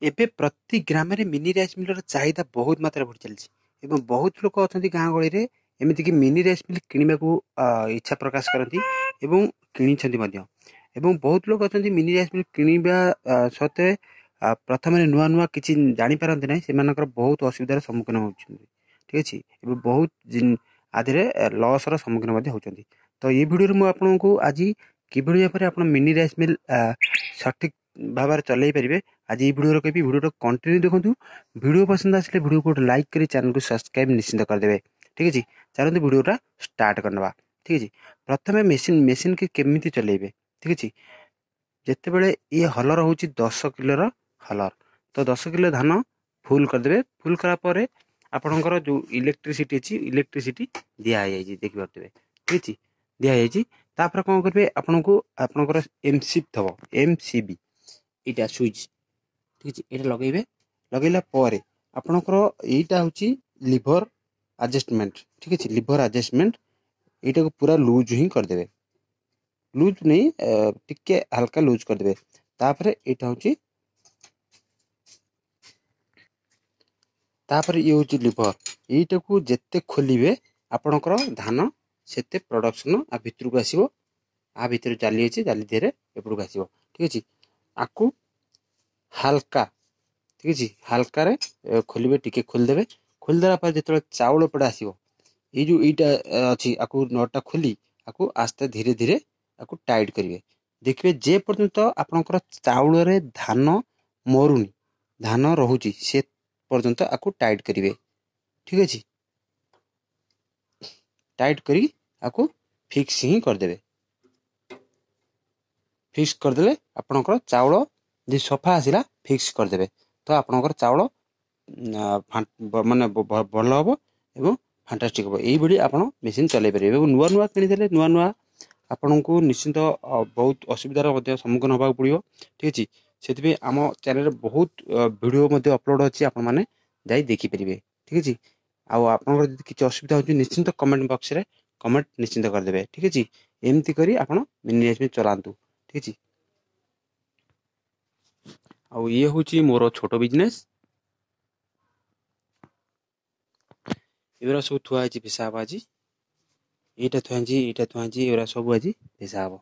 ଏବେ ପ୍ରତି ଗ୍ରାମରେ ମିନି ରାଇସ୍ ମିଲର ଚାହିଦା ବହୁତ ମାତ୍ରାରେ ବଢ଼ି ଚାଲିଛି ଏବଂ ବହୁତ ଲୋକ ଅଛନ୍ତି ଗାଁ ଗହଳିରେ ଏମିତିକି ମିନି ରାଇସ୍ ମିଲ୍ କିଣିବାକୁ ଇଚ୍ଛା ପ୍ରକାଶ କରନ୍ତି ଏବଂ କିଣିଛନ୍ତି ମଧ୍ୟ। ଏବଂ ବହୁତ ଲୋକ ଅଛନ୍ତି ମିନି ରାଇସ୍ ମିଲ୍ କିଣିବା ସତ୍ତ୍ୱେ ପ୍ରଥମେ ନୂଆ ନୂଆ କିଛି ଜାଣିପାରନ୍ତି ନାହିଁ, ସେମାନଙ୍କର ବହୁତ ଅସୁବିଧାର ସମ୍ମୁଖୀନ ହେଉଛନ୍ତି। ଠିକ୍ ଅଛି, ଏବେ ବହୁତ ଆଧିରେ ଲସ୍ର ସମ୍ମୁଖୀନ ମଧ୍ୟ ହେଉଛନ୍ତି। ତ ଏଇ ଭିଡ଼ିଓରେ ମୁଁ ଆପଣଙ୍କୁ ଆଜି କିଭଳି ଭାବରେ ଆପଣ ମିନି ରାଇସ୍ ମିଲ୍ ସଠିକ୍ ଭାବରେ ଚଲେଇ ପାରିବେ ଆଜି এই ভিডিওর କହିବି। ভিডিওটা কন্টিনিউ ଦେଖନ୍ତୁ। ভিডিও পছন্দ আসলে ভিডিওକୁ ଗୋଟେ ଲାଇକ୍ କରି ଚ୍ୟାନେଲକୁ ସବସ୍କ୍ରାଇବ୍ ନିଶ୍ଚିନ୍ତ କରିଦେବେ। ଠିକ୍ ଅଛି, ଚାଲନ୍ତୁ ଭିଡ଼ିଓଟା ଷ୍ଟାର୍ଟ କରିନେବା। ଠିକ୍ ଅଛି, ପ୍ରଥମେ ମେସିନ୍କି କେମିତି ଚଲେଇବେ। ଠିକ୍ ଅଛି, ଯେତେବେଳେ ଇଏ ହଲର ହେଉଛି 10 କିଲୋର ହଲର, ତ 10 କିଲୋ ଧାନ ଫୁଲ୍ କରିଦେବେ। ଫୁଲ୍ କଲା ପରେ ଆପଣଙ୍କର ଯେଉଁ ଇଲେକ୍ଟ୍ରିସିଟି ଅଛି, ଇଲେକ୍ଟ୍ରିସିଟି ଦିଆହେଇଯାଇଛି ଦେଖିପାରୁଥିବେ। ଠିକ୍ ଅଛି, ଦିଆହେଇଯାଇଛି। ତାପରେ କ'ଣ କରିବେ, ଆପଣଙ୍କର MCB ଥିବ, MCB ଏଇଟା ସୁଇଚ୍। ଠିକ୍ ଅଛି, ଏଇଟା ଲଗେଇବେ। ଲଗେଇଲା ପରେ ଆପଣଙ୍କର ଏଇଟା ହେଉଛି ଲିଭର ଆଡ଼ଜଷ୍ଟମେଣ୍ଟ। ଠିକ୍ ଅଛି, ଲିଭର ଆଡ଼ଜଷ୍ଟମେଣ୍ଟ ଏଇଟାକୁ ପୁରା ଲୁଜ୍ ହିଁ କରିଦେବେ। ଲୁଜ୍ ନେଇ ଟିକେ ହାଲକା ଲୁଜ୍ କରିଦେବେ। ତାପରେ ଏଇଟା ହେଉଛି ଇଏ ହେଉଛି ଲିଭର। ଏଇଟାକୁ ଯେତେ ଖୋଲିବେ ଆପଣଙ୍କର ଧାନ ସେତେ ପ୍ରଡକ୍ସନ ଭିତରକୁ ଆସିବ। ଭିତରେ ଜାଲି ଅଛି, ଜାଲି ଦେହରେ ଏପଟକୁ ଆସିବ। ଠିକ୍ ଅଛି, ଆକୁ ହାଲକା, ଠିକ୍ ଅଛି, ହାଲକାରେ ଖୋଲିବେ, ଟିକେ ଖୋଲିଦେବେ। ଖୋଲିଦେଲା ପରେ ଯେତେବେଳେ ଚାଉଳ ପଡ଼ା ଆସିବ, ଏଇ ଯେଉଁ ଏଇଟା ଅଛି, ଆକୁ ନଟଟା ଖୋଲି ଆକୁ ଆସ୍ତେ ଧୀରେ ଧୀରେ ଆକୁ ଟାଇଟ୍ କରିବେ। ଦେଖିବେ ଯେ ପର୍ଯ୍ୟନ୍ତ ଆପଣଙ୍କର ଚାଉଳରେ ଧାନ ମରୁନି, ଧାନ ରହୁଛି, ସେ ପର୍ଯ୍ୟନ୍ତ ଆକୁ ଟାଇଟ୍ କରିବେ। ଠିକ୍ ଅଛି, ଟାଇଟ୍ କରି ଆକୁ ଫିକ୍ସ ହିଁ କରିଦେବେ। ଫିକ୍ସ କରିଦେଲେ ଆପଣଙ୍କର ଚାଉଳ ଯେ ସଫା ଆସିଲା ଫିକ୍ସ କରିଦେବେ, ତ ଆପଣଙ୍କର ଚାଉଳ ମାନେ ଭଲ ହେବ ଏବଂ ଫାଣ୍ଟାଷ୍ଟିକ୍ ହେବ। ଏଇଭଳି ଆପଣ ମେସିନ୍ ଚଲାଇ ପାରିବେ। ଏବଂ ନୂଆ ନୂଆ କିଣିଦେଲେ ନୂଆ ନୂଆ ଆପଣଙ୍କୁ ନିଶ୍ଚିନ୍ତ ବହୁତ ଅସୁବିଧାର ମଧ୍ୟ ସମ୍ମୁଖୀନ ହେବାକୁ ପଡ଼ିବ। ଠିକ୍ ଅଛି, ସେଥିପାଇଁ ଆମ ଚ୍ୟାନେଲରେ ବହୁତ ଭିଡ଼ିଓ ମଧ୍ୟ ଅପଲୋଡ଼ ଅଛି, ଆପଣମାନେ ଯାଇ ଦେଖିପାରିବେ। ଠିକ୍ ଅଛି, ଆଉ ଆପଣଙ୍କର ଯଦି କିଛି ଅସୁବିଧା ହେଉଛି ନିଶ୍ଚିନ୍ତ କମେଣ୍ଟ ବକ୍ସରେ କମେଣ୍ଟ ନିଶ୍ଚିନ୍ତ କରିଦେବେ। ଠିକ୍ ଅଛି, ଏମିତି କରି ଆପଣ ମିନି ରାଇସ୍ ମିଲ୍ ଚଲାନ୍ତୁ। ଠିକ୍ ଅଛି, ଆଉ ଇଏ ହେଉଛି ମୋର ଛୋଟ ବିଜନେସ୍। ଏଗୁଡ଼ା ସବୁ ଥୁଆ ହେଇଛି, ପେଶା ହେବ ଆଜି। ଏଇଟା ଥୁଆ ହେଇଛି, ଏଇଟା ଥୁଆ ହେଇଛି, ଏଗୁଡ଼ା ସବୁ ଆଜି ପେଶା ହେବ।